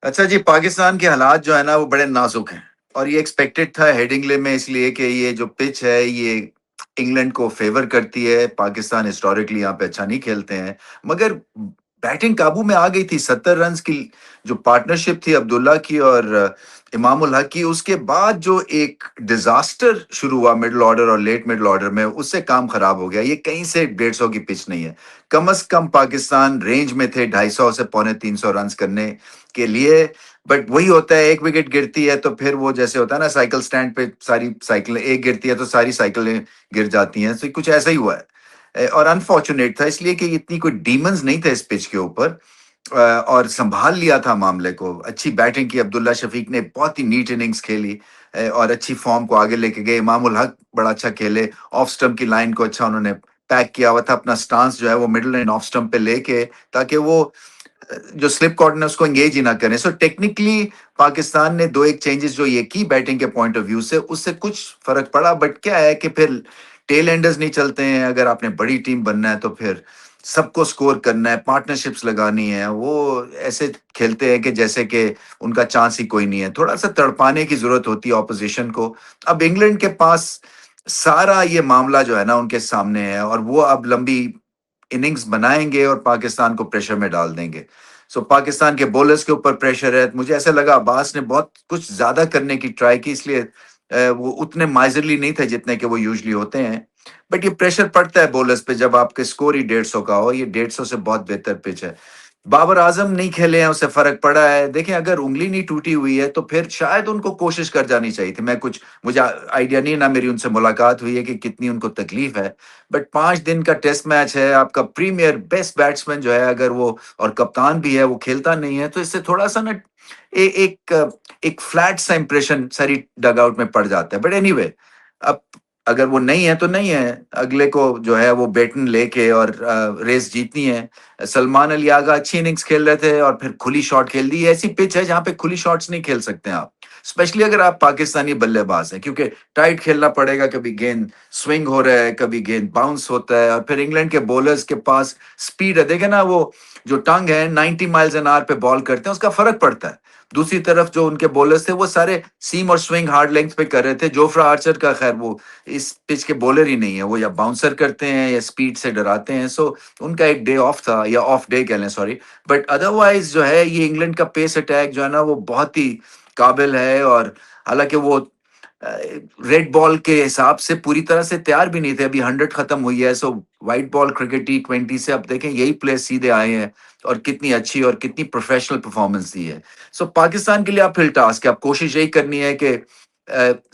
اچھا جی، پاکستان کے حالات جو ہے نا وہ بڑے نازک ہیں، اور یہ ایکسپیکٹڈ تھا ہیڈنگلے میں، اس لیے کہ یہ جو پچ ہے یہ انگلینڈ کو فیور کرتی ہے. پاکستان ہسٹوریکلی یہاں پہ اچھا نہیں کھیلتے ہیں، مگر بیٹنگ قابو میں آ گئی تھی. 70 رنز کی جو پارٹنرشپ تھی عبداللہ کی اور امام الحق کی، اس کے بعد جو ایک ڈیزاسٹر شروع ہوا مڈل آرڈر اور لیٹ مڈل آرڈر میں، اس سے کام خراب ہو گیا. یہ کہیں سے 150 کی پچ نہیں ہے. کم از کم پاکستان رینج میں تھے 250 سے پونے 300 رنز کرنے کے لیے. بٹ وہی ہوتا ہے، ایک وکٹ گرتی ہے تو پھر وہ جیسے ہوتا ہے نا سائیکل سٹینڈ پہ ساری سائیکلیں، ایک گرتی ہے تو ساری سائیکلیں گر جاتی ہیں. تو کچھ ایسا ہی ہوا ہے، اور انفارچونیٹ تھا اس لیے کہ اتنی کوئی ڈیمنز نہیں تھے اس پچ کے اوپر. اور سنبھال لیا تھا معاملے کو. اچھی بیٹنگ کی عبداللہ شفیق نے، بہت ہی نیٹ اننگز کھیلی، اور اچھی فارم کو آگے لے کے گئے. امام الحق بڑا اچھا کھیلے، آف سٹمپ کی لائن کو اچھا انہوں نے پیک کیا ہوا تھا. اپنا سٹانس جو ہے وہ مڈل اینڈ آف سٹمپ پہ لے کے، تاکہ وہ جو سلپ کارڈ نے اس کو انگیج ہی نہ کریں. سو ٹیکنیکلی پاکستان نے دو ایک چینجز جو یہ کی بیٹنگ کے پوائنٹ آف ویو سے، اس سے کچھ فرق پڑا. بٹ کیا ہے کہ پھر ٹیل اینڈرز نہیں چلتے ہیں. اگر آپ نے بڑی ٹیم بننا ہے تو پھر سب کو سکور کرنا ہے، پارٹنرشپس لگانی ہے. وہ ایسے کھیلتے ہیں کہ جیسے کہ ان کا چانس ہی کوئی نہیں ہے. تھوڑا سا تڑپانے کی ضرورت ہوتی ہے اپوزیشن کو. اب انگلینڈ کے پاس سارا یہ معاملہ جو ہے نا ان کے سامنے ہے، اور وہ اب لمبی اننگز بنائیں گے اور پاکستان کو پریشر میں ڈال دیں گے. سو پاکستان کے بولرز کے اوپر پریشر ہے. مجھے ایسا لگا عباس نے بہت کچھ زیادہ کرنے کی ٹرائی کی، اس لیے وہ اتنے مائزرلی نہیں تھے جتنے کہ وہ یوزلی ہوتے ہیں. بٹ یہ پریشر پڑتا ہے بولرز پہ جب آپ کے سکور ہی 150 کا ہو. یہ 150 سے بہت بہتر پچ ہے. بابر اعظم نہیں کھیلے ہیں، اسے فرق پڑا ہے. دیکھیں اگر انگلی نہیں ٹوٹی ہوئی ہے تو پھر شاید ان کو کوشش کر جانی چاہیے تھی. مجھے آئیڈیا نہیں، نہ میری ان سے ملاقات ہوئی ہے کہ کتنی ان کو تکلیف ہے. بٹ 5 دن کا ٹیسٹ میچ ہے، آپ کا پریمیئر بیسٹ بیٹسمین جو ہے اگر وہ اور کپتان بھی ہے وہ کھیلتا نہیں ہے، تو اس سے تھوڑا سا نا ایک ایک فلیٹ سا امپریشن ساری ڈگ آؤٹ میں پڑ جاتا ہے. بٹ اینی وے، اب اگر وہ نہیں ہے تو نہیں ہے. اگلے کو جو ہے وہ بیٹن لے کے اور ریس جیتنی ہے. سلمان علی آغا اچھی اننگز کھیل رہے تھے اور پھر کھلی شاٹ کھیل دی. ایسی پچ ہے جہاں پہ کھلی شاٹس نہیں کھیل سکتے آپ، اسپیشلی اگر آپ پاکستانی بلے باز ہیں، کیونکہ ٹائٹ کھیلنا پڑے گا. کبھی گیند سوئنگ ہو رہا ہے، کبھی گیند باؤنس ہوتا ہے. اور پھر انگلینڈ کے بولرز کے پاس سپیڈ ہے. دیکھیں نا وہ جو ٹنگ ہے 90 مائلز این آور پہ بال کرتے ہیں، اس کا فرق پڑتا ہے. دوسری طرف جو ان کے بولرز تھے وہ سارے سیم اور سوئنگ ہارڈ لینتھ پہ کر رہے تھے. جوفرا آرچر کا خیر وہ اس پچ کے بولر ہی نہیں ہے، وہ یا باؤنسر کرتے ہیں یا سپیڈ سے ڈراتے ہیں. سو ان کا ایک ڈے آف تھا، یا آف ڈے کہہ لیں، سوری. بٹ ادروائز جو ہے یہ انگلینڈ کا پیس اٹیک جو ہے نا وہ بہت ہی قابل ہے. اور حالانکہ وہ ریڈ بال کے حساب سے پوری طرح سے تیار بھی نہیں تھے. ابھی 100 ختم ہوئی ہے. سو وائٹ بال کرکٹ T20 سے اب دیکھیں یہی پلیئر سیدھے آئے ہیں اور کتنی اچھی اور کتنی پروفیشنل پرفارمنس دی ہے. سو پاکستان کے لیے اب پھر ٹاسک ہے، اب کوشش یہی کرنی ہے کہ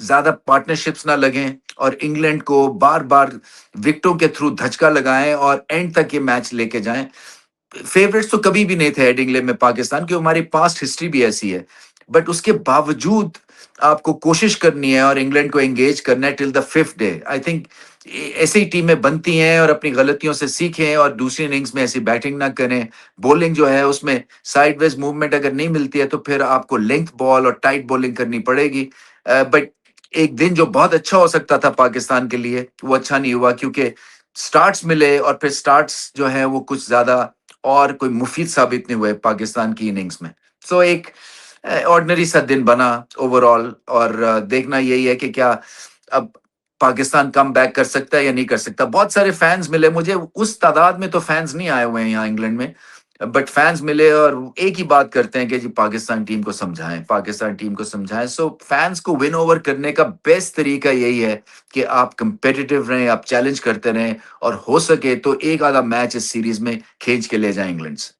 زیادہ پارٹنرشپس نہ لگیں اور انگلینڈ کو بار بار وکٹوں کے تھرو دھچکا لگائیں اور اینڈ تک یہ میچ لے کے جائیں. فیورٹس تو کبھی بھی نہیں تھے ہیڈنگلے میں پاکستان کی، ہماری پاسٹ ہسٹری بھی ایسی ہے. بٹ اس کے باوجود آپ کو کوشش کرنی ہے اور انگلینڈ کو انگیج کرنا ہے ٹل دا 5th ڈے. آئی تھنک ایسے ہی ٹیمیں بنتی ہیں اور اپنی غلطیوں سے سیکھیں اور دوسری اننگز میں ایسی بیٹنگ نہ کریں. بولنگ جو ہے اس میں سائیڈ ویز موومنٹ اگر نہیں ملتی ہے تو پھر آپ کو لینتھ بال اور ٹائٹ بولنگ کرنی پڑے گی. بٹ ایک دن جو بہت اچھا ہو سکتا تھا پاکستان کے لیے وہ اچھا نہیں ہوا، کیونکہ سٹارٹس ملے اور پھر سٹارٹس جو ہیں وہ کچھ زیادہ اور کوئی مفید ثابت نہیں ہوئے پاکستان کی اننگز میں. سو ایک آرڈنری سا دن بنا اوور آل. اور دیکھنا یہی ہے کہ کیا اب پاکستان کم بیک کر سکتا ہے یا نہیں کر سکتا. بہت سارے فینز ملے مجھے، اس تعداد میں تو فینز نہیں آئے ہوئے ہیں یہاں انگلینڈ میں، بٹ فینز ملے اور ایک ہی بات کرتے ہیں کہ جی پاکستان ٹیم کو سمجھائیں، پاکستان ٹیم کو سمجھائیں. سو فینز کو ون اوور کرنے کا بیسٹ طریقہ یہی ہے کہ آپ کمپیٹیٹو رہیں، آپ چیلنج کرتے رہیں، اور ہو سکے تو ایک آدھا میچ اس سیریز میں کھینچ کے لے جائیں انگلینڈ سے.